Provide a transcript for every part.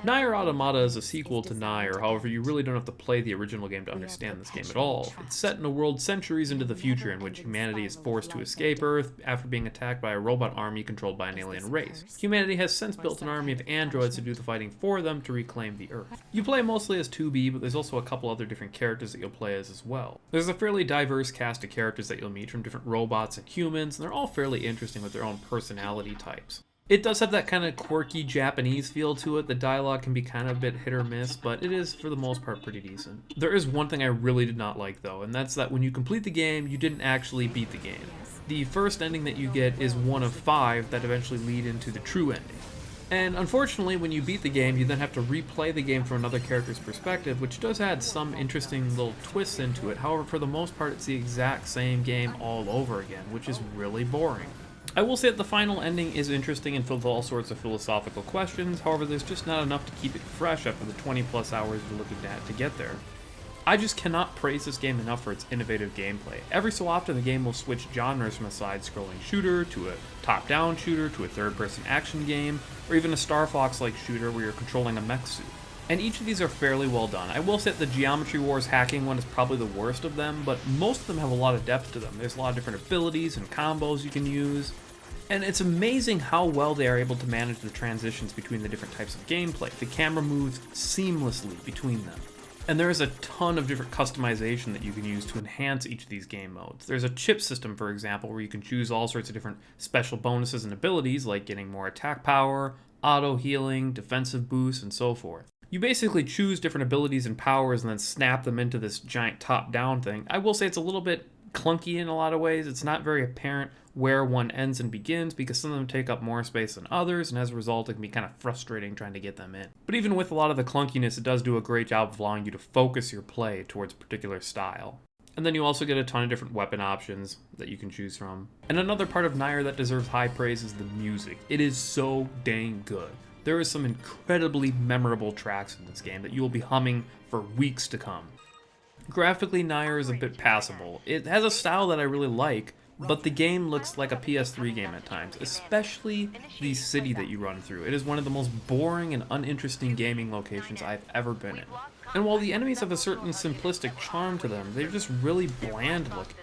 Nier Automata is a sequel to Nier, however you really don't have to play the original game to understand this game at all. It's set in a world centuries into the future in which humanity is forced to escape Earth after being attacked by a robot army controlled by an alien race. Humanity has since built an army of androids to do the fighting for them to reclaim the Earth. You play mostly as 2B, but there's also a couple other different characters that you'll play as well. There's a fairly diverse cast of characters that you'll meet from different robots and humans, and they're all fairly interesting with their own personality types. It does have that kind of quirky Japanese feel to it. The dialogue can be kind of a bit hit or miss, but it is, for the most part, pretty decent. There is one thing I really did not like, though, and that's that when you complete the game, you didn't actually beat the game. The first ending that you get is one of 5 that eventually lead into the true ending. And unfortunately, when you beat the game, you then have to replay the game from another character's perspective, which does add some interesting little twists into it. However, for the most part, it's the exact same game all over again, which is really boring. I will say that the final ending is interesting and filled with all sorts of philosophical questions, however there's just not enough to keep it fresh after the 20 plus hours you're looking at to get there. I just cannot praise this game enough for its innovative gameplay. Every so often the game will switch genres from a side-scrolling shooter to a top-down shooter to a third-person action game, or even a Star Fox-like shooter where you're controlling a mech suit. And each of these are fairly well done. I will say that the Geometry Wars hacking one is probably the worst of them, but most of them have a lot of depth to them. There's a lot of different abilities and combos you can use. And it's amazing how well they are able to manage the transitions between the different types of gameplay. The camera moves seamlessly between them. And there is a ton of different customization that you can use to enhance each of these game modes. There's a chip system, for example, where you can choose all sorts of different special bonuses and abilities, like getting more attack power, auto healing, defensive boosts, and so forth. You basically choose different abilities and powers and then snap them into this giant top-down thing. I will say it's a little bit clunky in a lot of ways. It's not very apparent where one ends and begins because some of them take up more space than others, and as a result it can be kind of frustrating trying to get them in. But even with a lot of the clunkiness, it does do a great job of allowing you to focus your play towards a particular style. And then you also get a ton of different weapon options that you can choose from. And another part of Nier that deserves high praise is the music. It is so dang good. There is some incredibly memorable tracks in this game that you will be humming for weeks to come. Graphically, Nier is a bit passable. It has a style that I really like, but the game looks like a PS3 game at times, especially the city that you run through. It is one of the most boring and uninteresting gaming locations I've ever been in. And while the enemies have a certain simplistic charm to them, they're just really bland looking.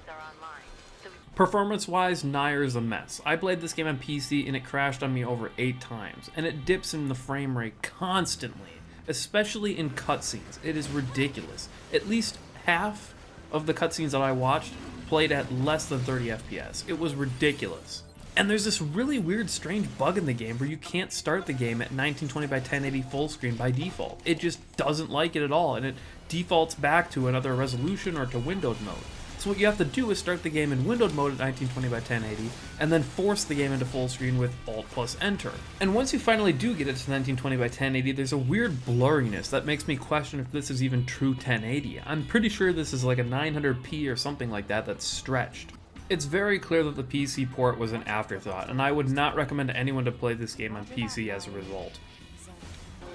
Performance-wise, Nier is a mess. I played this game on PC and it crashed on me over 8 times, and it dips in the frame rate constantly, especially in cutscenes. It is ridiculous. At least half of the cutscenes that I watched played at less than 30 FPS. It was ridiculous. And there's this really weird, strange bug in the game where you can't start the game at 1920 by 1080 full screen by default. It just doesn't like it at all, and it defaults back to another resolution or to windowed mode. So what you have to do is start the game in windowed mode at 1920 by 1080, and then force the game into full screen with Alt plus Enter. And once you finally do get it to 1920 by 1080, there's a weird blurriness that makes me question if this is even true 1080. I'm pretty sure this is like a 900p or something like that that's stretched. It's very clear that the PC port was an afterthought, and I would not recommend anyone to play this game on PC as a result.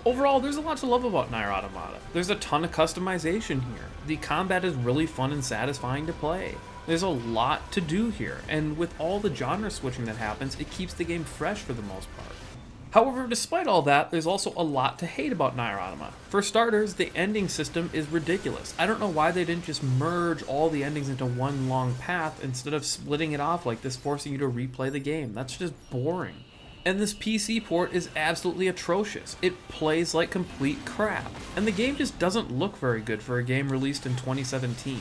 Overall, there's a lot to love about Nier Automata. There's a ton of customization here. The combat is really fun and satisfying to play. There's a lot to do here, and with all the genre switching that happens, it keeps the game fresh for the most part. However, despite all that, there's also a lot to hate about Nier Automata. For starters, the ending system is ridiculous. I don't know why they didn't just merge all the endings into one long path instead of splitting it off like this, forcing you to replay the game. That's just boring. And this PC port is absolutely atrocious. It plays like complete crap. And the game just doesn't look very good for a game released in 2017.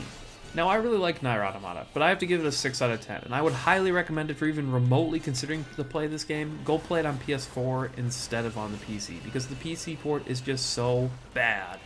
Now, I really like Nier Automata, but I have to give it a 6 out of 10, and I would highly recommend it for even remotely considering to play this game. Go play it on PS4 instead of on the PC, because the PC port is just so bad.